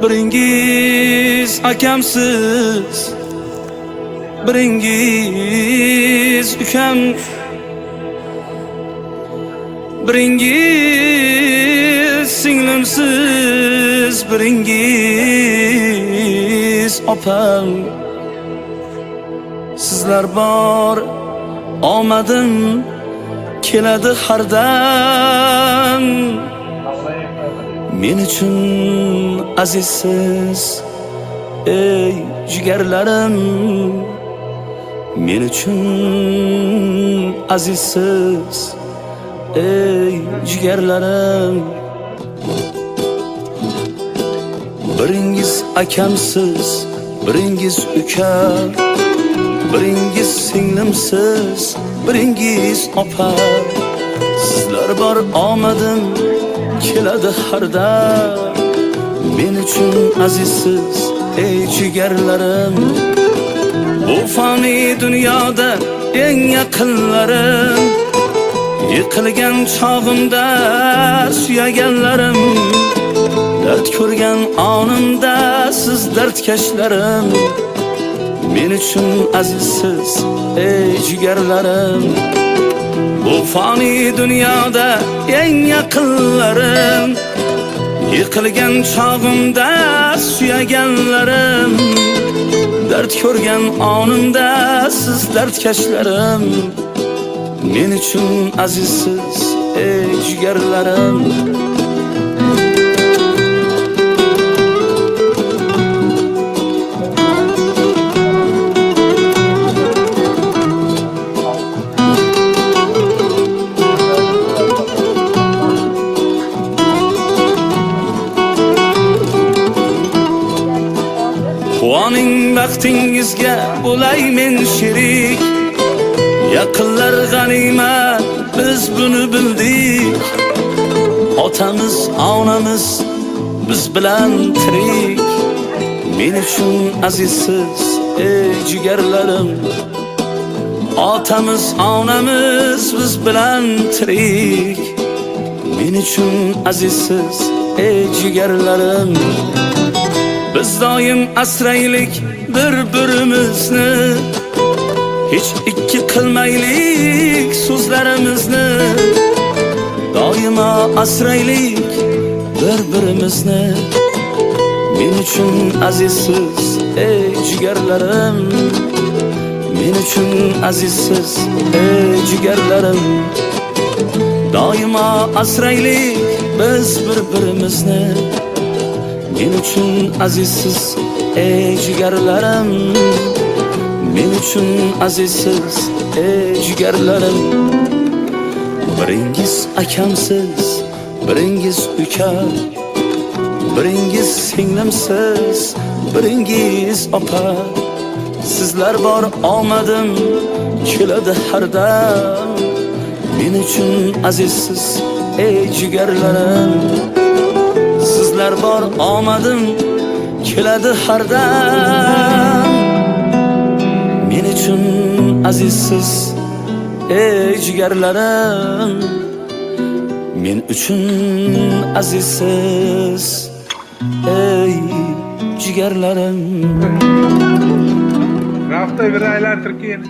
Biringiz akamsiz, biringiz ukam, biringiz singlimsiz, biringiz opam. Sizlar bor omadim keladi har dam. Men uchun azizsiz ey jigarlarim, men uchun azizsiz ey jigarlarim. Biringiz akamsiz, biringiz ukam, biringiz singlimsiz, biringiz opa. Sizlar bor omadim keladi har dam. Men uchun azizsiz ey jigarlarim. Bu fani dunyoda eng yaqinlarim, yiqilgan chog'imda suyaganlarim, dard ko'rgan onimda siz dardkashlarim. Men uchun azizsiz ey jigarlarim. Bu fani dunyoda eng yaqinlarim, yiqilgan chog'imda suyaganlarim, dard ko'rgan onimda siz dardkashlarim. Men uchun azizsiz ey jigarlarim. Quvoning baxtingizga bo'lay men sherik. Yaqinlar g'animat, biz buni bildik. Otamiz, onamiz biz bilan tirik. Men uchun azizsiz ey jigarlarim. Otamiz, onamiz biz bilan tirik. Men uchun azizsiz ey jigarlarim. Biz doim asraylik bir-birimizni, hech ikki qilmaylik so'zlarimizni. Doimo asraylik bir-birimizni. Men uchun azizsiz ey jigarlarim. Men uchun azizsiz ey jigarlarim. Doimo asraylik biz bir-birimizni. Men uchun azizsiz ey jigarlarim. Men uchun azizsiz ey jigarlarim. Biringiz akamsiz, biringiz ukam, biringiz singlimsiz, biringiz opa. Sizlar bor omadim keladi har dam. Men uchun azizsiz ey jigarlarim. Sizlar bor omadim keladi har dam. Men uchun azizsiz ey jigarlarim. Men uchun azizsiz ey jigarlarim. Rafta bir aylantirib keyin